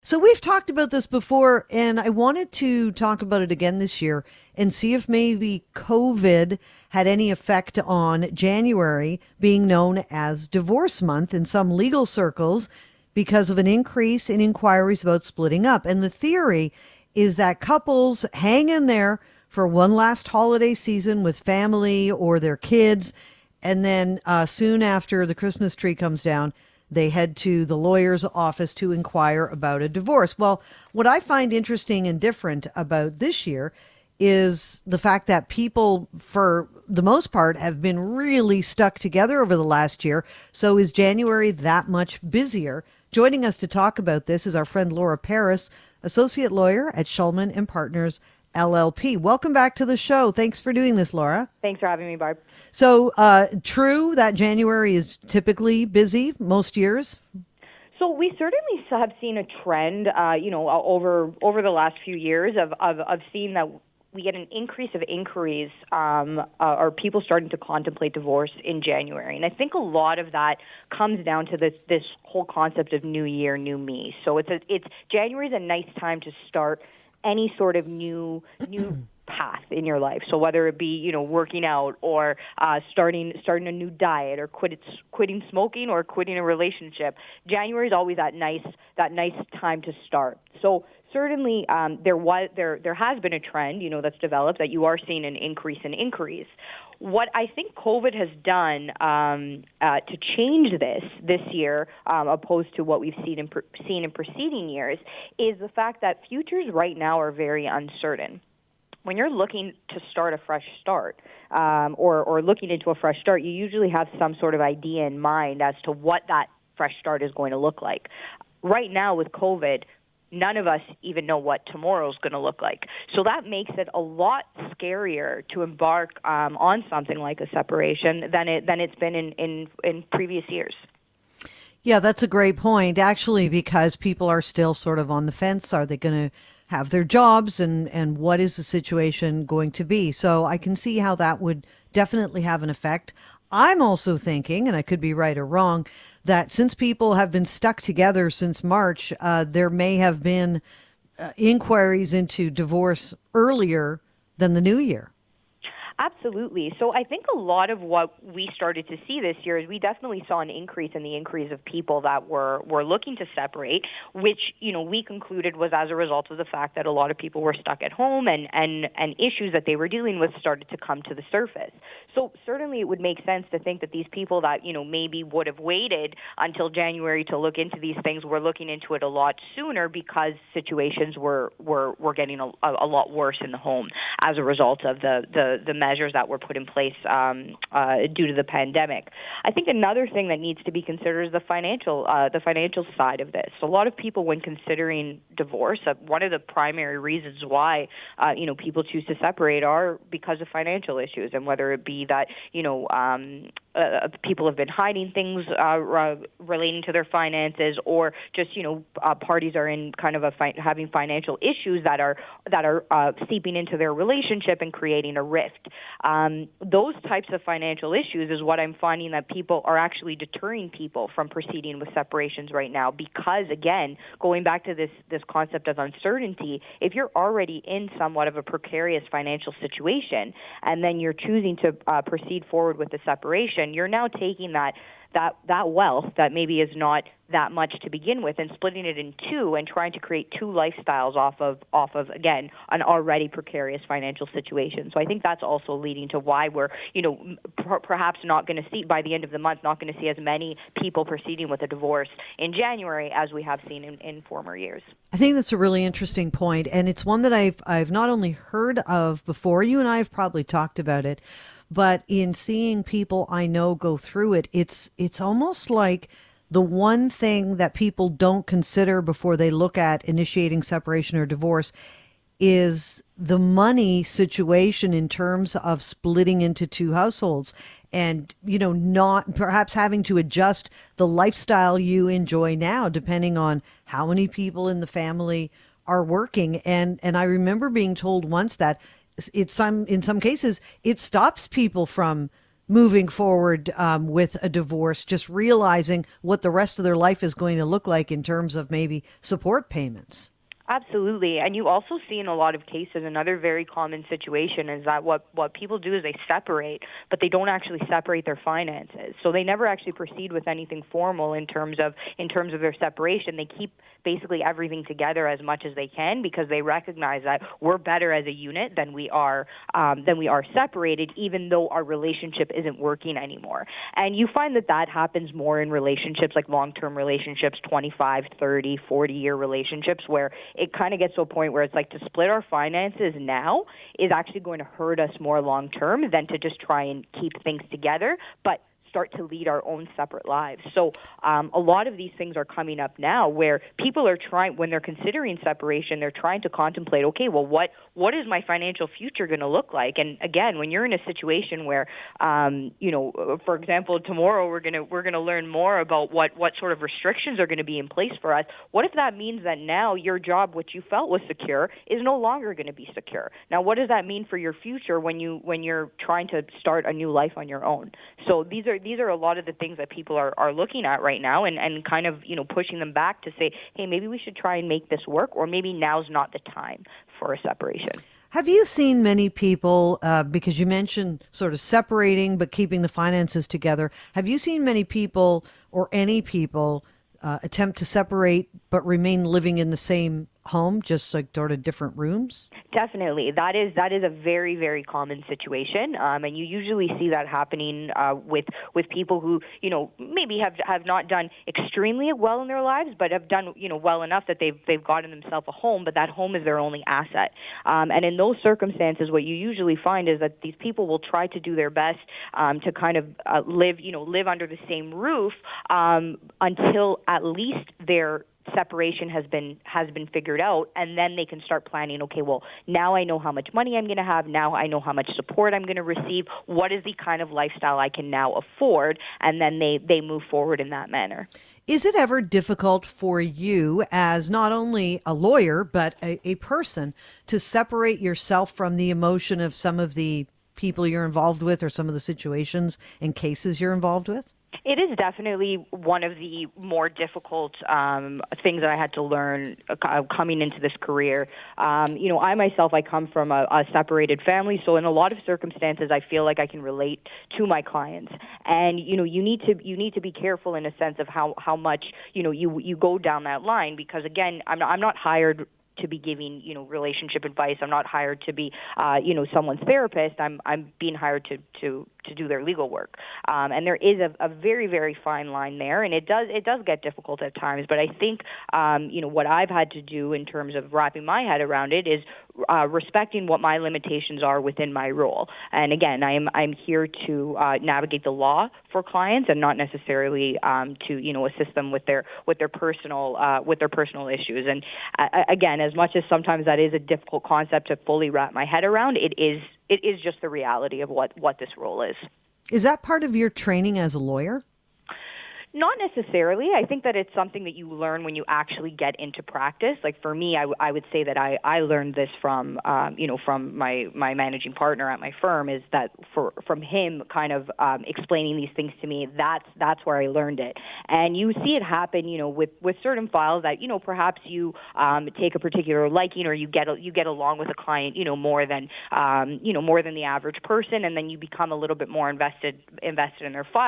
So we've talked about this before, and I wanted to talk about it again this year and see if maybe COVID had any effect on January being known as divorce month in some legal circles because of an increase in inquiries about splitting up. And the theory is that couples hang in there for one last holiday season with family or their kids, and then soon after the Christmas tree comes down, they head to the lawyer's office to inquire about a divorce. Well, what I find interesting and different about this year is the fact that people, for the most part, have been really stuck together over the last year. So is January that much busier? Joining us to talk about this is our friend Laura Paris, associate lawyer at Shulman and Partners LLP. Welcome back to the show. Thanks for doing this, Laura. Thanks for having me, Barb. So, true that January is typically busy most years? So we certainly have seen a trend, over the last few years of seeing that we get an increase of inquiries or people starting to contemplate divorce in January. And I think a lot of that comes down to this whole concept of new year, new me. So January is a nice time to start any sort of new path in your life. So whether it be, working out or starting a new diet or quitting smoking or quitting a relationship, January is always that nice time to start. So certainly there has been a trend, that's developed that you are seeing an increase in inquiries. What I think COVID has done to change this year, opposed to what we've seen in preceding years, is the fact that futures right now are very uncertain. When you're looking to start a fresh start or looking into a fresh start, you usually have some sort of idea in mind as to what that fresh start is going to look like. Right now with COVID, none of us even know what tomorrow's going to look like. So that makes it a lot scarier to embark on something like a separation than it's been in previous years. Yeah, that's a great point, actually, because people are still sort of on the fence. Are they going to have their jobs, and what is the situation going to be? So I can see how that would definitely have an effect. I'm also thinking, and I could be right or wrong, that since people have been stuck together since March, there may have been inquiries into divorce earlier than the new year. Absolutely. So I think a lot of what we started to see this year is we definitely saw an increase in the increase of people that were looking to separate, which, we concluded was as a result of the fact that a lot of people were stuck at home and issues that they were dealing with started to come to the surface. So certainly it would make sense to think that these people that, maybe would have waited until January to look into these things were looking into it a lot sooner because situations were getting a lot worse in the home as a result of the measures that were put in place due to the pandemic. I think another thing that needs to be considered is the financial side of this. A lot of people, when considering divorce, one of the primary reasons why people choose to separate are because of financial issues, and whether it be that people have been hiding things relating to their finances, or just parties are in kind of having financial issues that are seeping into their relationship and creating a rift. Those types of financial issues is what I'm finding that people are actually deterring people from proceeding with separations right now, because again, going back to this concept of uncertainty, if you're already in somewhat of a precarious financial situation and then you're choosing to proceed forward with the separation, you're now taking that wealth that maybe is not that much to begin with and splitting it in two and trying to create two lifestyles off of again an already precarious financial situation. So I think that's also leading to why we're perhaps not going to see by the end of the month not going to see as many people proceeding with a divorce in January as we have seen in former years. I think that's a really interesting point, and it's one that I've not only heard of before. You and I have probably talked about it, but in seeing people I know go through it, it's almost like the one thing that people don't consider before they look at initiating separation or divorce is the money situation in terms of splitting into two households and, not perhaps having to adjust the lifestyle you enjoy now, depending on how many people in the family are working. And I remember being told once that in some cases, it stops people from moving forward with a divorce, just realizing what the rest of their life is going to look like in terms of maybe support payments. Absolutely. And you also see in a lot of cases another very common situation is that what people do is they separate, but they don't actually separate their finances. So they never actually proceed with anything formal in terms of their separation. They keep basically everything together as much as they can because they recognize that we're better as a unit than we are separated, even though our relationship isn't working anymore. And you find that happens more in relationships like long-term relationships, 25, 30, 40-year relationships where it kind of gets to a point where it's like to split our finances now is actually going to hurt us more long term than to just try and keep things together, but start to lead our own separate lives. So a lot of these things are coming up now where people are trying, when they're considering separation, they're trying to contemplate, okay, well, what is my financial future going to look like? And again, when you're in a situation where, for example, tomorrow we're going to learn more about what sort of restrictions are going to be in place for us. What if that means that now your job, which you felt was secure, is no longer going to be secure? Now, what does that mean for your future when you're trying to start a new life on your own? So these are a lot of the things that people are looking at right now and kind of, pushing them back to say, hey, maybe we should try and make this work, or maybe now's not the time for a separation. Have you seen many people, because you mentioned sort of separating but keeping the finances together, have you seen many people or any people attempt to separate but remain living in the same home, just like sort of different rooms? Definitely. That is a very, very common situation. And you usually see that happening with people who, maybe have not done extremely well in their lives, but have done, well enough that they've gotten themselves a home, but that home is their only asset. And in those circumstances, what you usually find is that these people will try to do their best to kind of live under the same roof until at least their separation has been figured out, and then they can start planning, okay, well, now I know how much money I'm going to have, now I know how much support I'm going to receive, what is the kind of lifestyle I can now afford, and then they move forward in that manner. Is it ever difficult for you as not only a lawyer, but a person to separate yourself from the emotion of some of the people you're involved with or some of the situations and cases you're involved with? It is definitely one of the more difficult things that I had to learn coming into this career. I myself, I come from a separated family, so in a lot of circumstances, I feel like I can relate to my clients. And you need to be careful in a sense of how much you go down that line, because again, I'm not hired to be giving relationship advice. I'm not hired to be someone's therapist. I'm being hired to do their legal work, and there is a very, very fine line there, and it does get difficult at times. But I think what I've had to do in terms of wrapping my head around it is respecting what my limitations are within my role. And again, I'm here to navigate the law for clients, and not necessarily to assist them with their personal issues. And again, as much as sometimes that is a difficult concept to fully wrap my head around, it is just the reality of what this role is. Is that part of your training as a lawyer? Not necessarily. I think that it's something that you learn when you actually get into practice. Like for me, I would say that I learned this from my managing partner at my firm, is that from him kind of explaining these things to me. That's where I learned it. And you see it happen, with certain files that perhaps you take a particular liking, or you get along with a client, more than the average person, and then you become a little bit more invested in their file.